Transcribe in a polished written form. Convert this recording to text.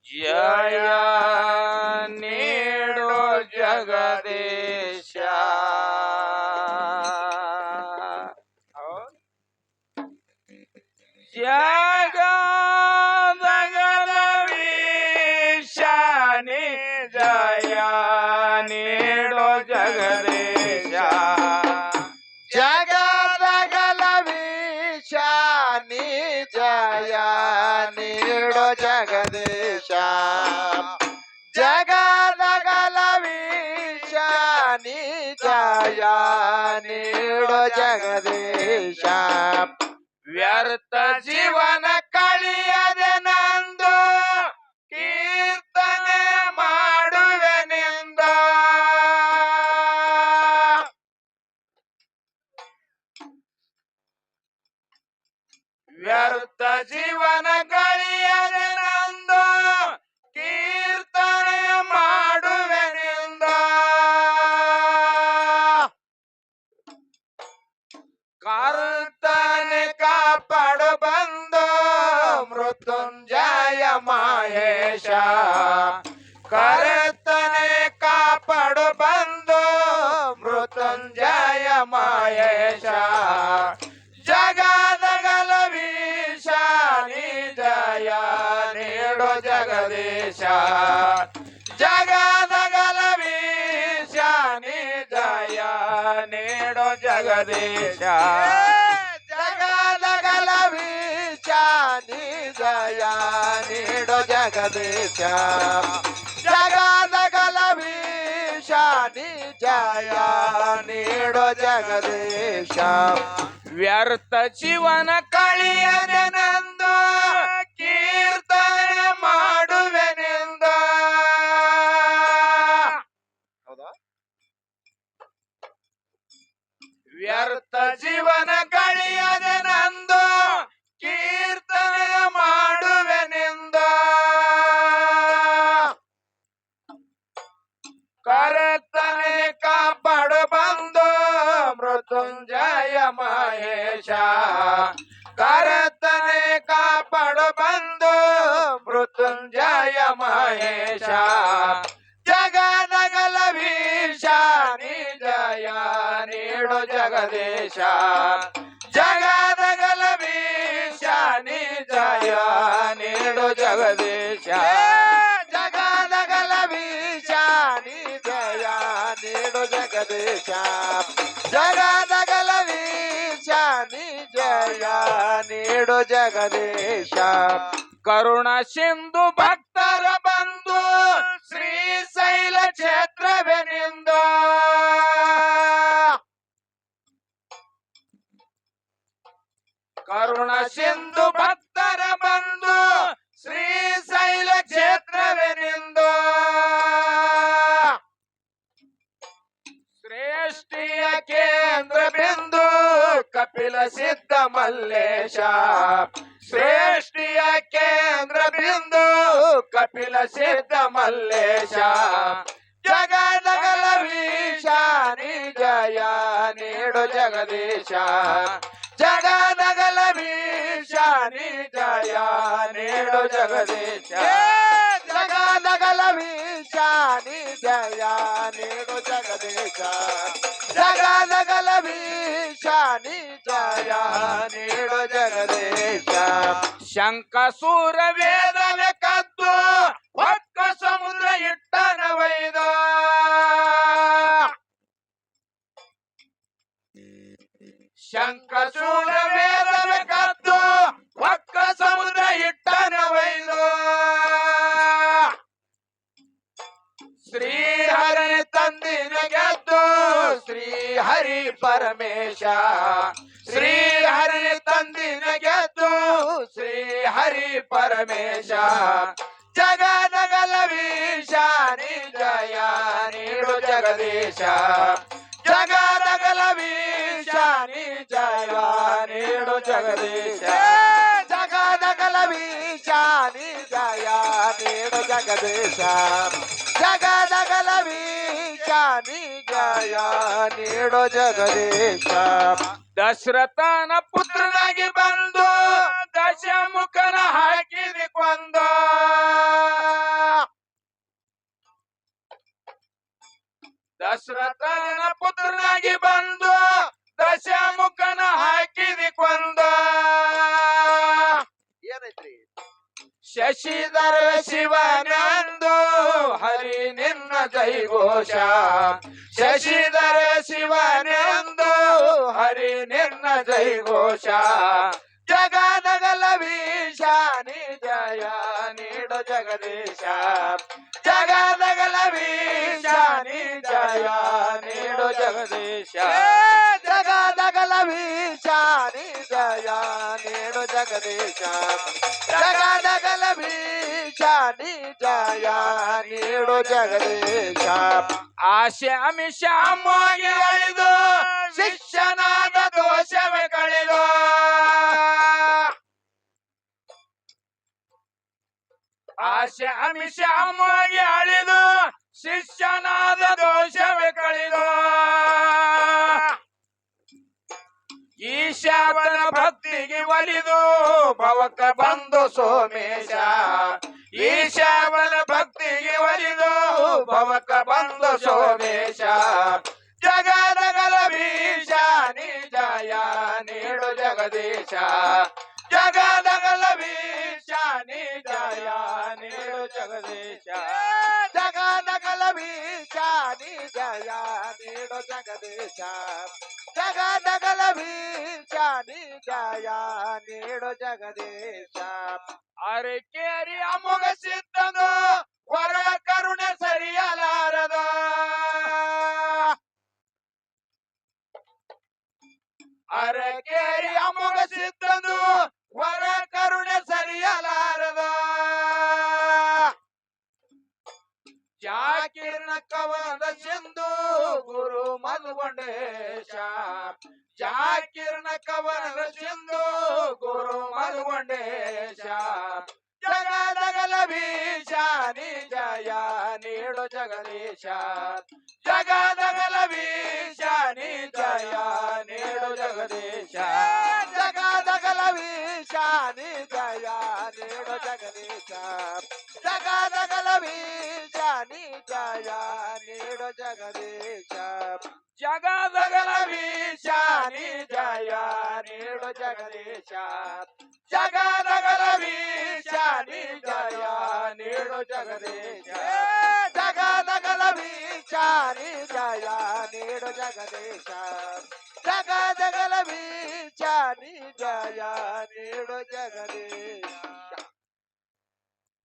ಜಯ ನೀಡೋ ಜಗದೀಶ. ಜಗದಗಲವೀಶಾನಿ ಜಯ ನೀಡೋ ಜಗದೀಶ. ಜಗದಗಲವೀಶಾನಿ ಜಯ ನೀಡೋ ಜಗದೀಶ. ಜಗದಗಲವೀಶಾನಿ ಜಯ ನೀಡೋ ಜಗದೀಶ. ವ್ಯರ್ಥ ಜೀವನ ಕಳಿಯದೆ ನಂದು ಕೀರ್ತನೆ ಮಾಡುವೆನೆಂದ. ವ್ಯರ್ಥ ಜೀವನ ಕಳಿಯದೆ ನಂದು ಕೀರ್ತನೆ ಮಾಡುವೆನೆಂದ. ಕರ್ತನೆ ಕಾಪಾಡು ಬಂದು ಮೃತ್ಯುಂಜಯ ಮಹೇಶ. ಕರ್ತನೆ ಕಾಪಾಡು ಬಂದು ಮೃತ್ಯುಂಜಯ ಮಹೇಶ. ಜಗದಗಲವೀಶಾನಿ ಜಯ ನೀಡೋ ಜಗದೀಶ. ಜಗದಗಲವೀಶಾನಿ ಜಯ ನೀಡೋ ಜಗದೀಶ. ಜಗದಗಲವೀಶಾನಿ ಜಯ ನೀಡೋ ಜಗದೀಶ. ಜಗದಗಲವೀಶಾನಿ ಜಯ ನೀಡೋ ಜಗದೀಶ. ವ್ಯರ್ಥ ಜೀವನ ಕಳಿಯದೆ ನಂದು ಕೀರ್ತನೆ ಮಾಡುವೆನೆಂದ. ವ್ಯರ್ಥ ಜೀವನ ಕಳಿಯದೆ ನಂದು ಕೀರ್ತನೆ ಮಾಡುವೆನೆಂದ. ಕರ್ತನೆ ಕಾಪಾಡು ಬಂದು ಮೃತ್ಯುಂಜಯ ಮಹೇಶ. ಕರ್ತನೆ ಕಾಪಾಡು ಬಂದು ಮೃತ್ಯುಂಜಯ ಮಹೇಶ. ಜಗದಗಲವೀಶಾನಿ ಜಯ ನೀಡೋ ಜಗದೀಶ. ಜಗದಗಲವೀಶಾನಿ ಜಯ ನೀಡೋ ಜಗದೀಶ. ಜಗದಗಲವೀಶಾನಿ ಜಯ ನೀಡೋ ಜಗದೀಶ. ಜಗದಗಲವೀಶಾನಿ ಜಯ ನೀಡೋ ಜಗದೀಶ. ಕರುಣ ಸಿಂಧು ಭಕ್ತರ ಬಂದು ಶ್ರೀಶೈಲ ಕ್ಷೇತ್ರವೆನಿಂದು. ಕರುಣ ಸಿಂಧು ಭಕ್ತರ ಬಂದು ಶ್ರೀಶೈಲ ಕ್ಷೇತ್ರವೆನಿಂದು. ಶ್ರೇಷ್ಠಿಯ ಕೇಂದ್ರ ಬಿಂದು ಕಪಿಲ ಸಿದ್ಧ ಮಲ್ಲೇಶ. ಶ್ರೇಷ್ಠಿಯ ಕೇಂದ್ರ ಬಿಂದು ಕಪಿಲ ಸಿದ್ಧ ಮಲ್ಲೇಶ. ಜಗದಗಲವೀಶಾನಿ ಜಯ ನೀಡೋ ಜಗದೀಶ. ಜಗದಗಲವೀಶಾನಿ ಜಯ ನೀಡೋ ಜಗದೀಶ. ಜಗದಗಲವೀಶಾನಿ ಜಯ ನೀಡೋ ಜಗದೀಶ. ಜಗದಗಲವೀಶಾನಿ ಜಯ ನೀಡೋ ಜಗದೀಶ. ಶಂಕಸೂರ ವೇದನೆ ಕದ್ದು ಒಕ್ಕ ಸಮುದ್ರ ಇಟ್ಟನ ವೈದ. ಶಂಕಸೂರ ವೇದನೆ ಕದ್ದು ಒಕ್ಕ ಸಮುದ್ರ ಇಟ್ಟನ ವೈದ. ಶ್ರೀಹರಿ ತಂದಿನ ಗೆದ್ದು ಶ್ರೀಹರಿ ಪರಮೇಶ. ಶ್ರೀಹರಿ ತಂದಿನ ಗೆದ್ದು ಶ್ರೀಹರಿ ಪರಮೇಶ. ಜಗದಗಲವೀಶಾನಿ ಜಯ ನೀಡೋ ಜಗದೀಶ. ಜಗದಗಲವೀಶಾನಿ ಜಯ ನೀಡೋ ಜಗದೀಶ. ಜಗದಗಲವೀಶಾನಿ ಜಯ ನೀಡೋ ಜಗದೀಶ. ಜಗದಗಲವೀಶಾನಿ ಜಯ ನೀಡೋ ಜಗದೀಶ. ದಶರಥನ ಪುತ್ರನಾಗಿ ಬಂದು ದಶಮುಖನ ಹಾಕಿದೆ ಕೊಂದ. ದಶರಥನ ಪುತ್ರನಾಗಿ ಬಂದು ದಶಮುಖನ ಹಾಕಿದಿ ಕೊಂದ ಏನೈತ್ರಿ ಶಶಿಧರ ಶಿವನಂದು ಹರಿ ನಿನ್ನ ಜೈಘೋಷ ಶಶಿಧರ ಶಿವನೆಂದು ಹರಿ ನಿನ್ನ ಜೈಘೋಷ ಜಗದಗಲ ವೀಶಾನಿ ಜಯ ನೀಡು ಜಗದೀಶ ಜಗದಗಲ ವೀಶಾನಿ ಜಯ ನೀಡು ಜಗದೀಶ ಜಗದಗಲ ವೀಶಾನಿ ಜಯ ನೀಡು ಜಗದೀಶ ಜಗದಗಲ ವೀಶಾನಿ ಜಯ ನೀಡು ಜಗದೀಶ ಆಶೆ ಅಮಿಷಾಮೋಗಿ ಅಳಿದು ಶಿಷ್ಯನಾದ ದೋಷವೇ ಕಳೆದು ಆಶೆ ಅಮಿಷಾಮೋಗಿ ಅಳಿದು ಶಿಷ್ಯನಾದ ದೋಷವೇ ಕಳೆದು ಈಶಾವನ ಭಕ್ತಿಗೆ ಒಲಿದು ಭವಕ ಬಂದು ಸೋಮೇಶ ಈಶಾವನ ಭಕ್ತಿಗೆ ಒಲಿದು ಭವಕ ಬಂದು ಸೋಮೇಶ ಜಗದಗಲ ಭೀಷಾನಿ ಜಯ ನೀಡು ಜಗದೀಶ ಜಗದಗಲ ಭೀಷಾನಿ ಜಯ ನೀಡು ಜಗದೀಶ ಜಗದಗಲ ವೀಶಾನಿ ಜಯ ನೀಡು ಜಗದೀಶ ಜಗದಗಲ ವೀಶಾನಿ ಜಯ ನೀಡು ಜಗದೀಶ ಅರಕೇರಿ ಅಮೋಘ ಸಿದ್ಧನು ವರ ಕರುಣೆ ಸರಿಯಲಾರದ ಅರಕೇರಿ ಅಮೋಘ ಸಿದ್ಧನು ವರ ಕರುಣೆ ಸರಿಯಲಾರದ ಜಾಕಿರ್ನ ಕವನದ ಸಿಂಧು ಗುರು ಮಧುಗೊಂಡೇಶ ಜಾಕಿರ್ನ ಕವನದ ಸಿಂಧು ಗುರು ಮಧುಗೊಂಡೇಶ ಜಗದಗಲ ಭೀಷಾನಿ ಜಯ ನೀಡು ಜಗದೀಶ ಜಗದಗಲ ಭೀಷಾನಿ ಜಯ ನೀಡು ಜಗದೀಶ ಜಗದಗಲ ವೀಶಾನಿ ಜಯ ನೀಡು ಜಗದೀಶ ಜಗದಗಲ ವೀಶಾನಿ ಜಯ ನೀಡು ಜಗದೀಶ ಜಗದಗಲ ಭೀಷಾನಿ ಜಯ ನೀಡು ಜಗದೀಶ ಜಗದಗಲ ಭೀಷಾನಿ ಜಯ ನೀಡು ಜಗದೀಶ ಜಗದಗಲ ವೀಶಾನಿ ಜಯ ನೀಡು ಜಗದೀಶ ಜಗದಗಲ ವೀಶಾನಿ ಜಯ ನೀಡು ಜಗದೀಶ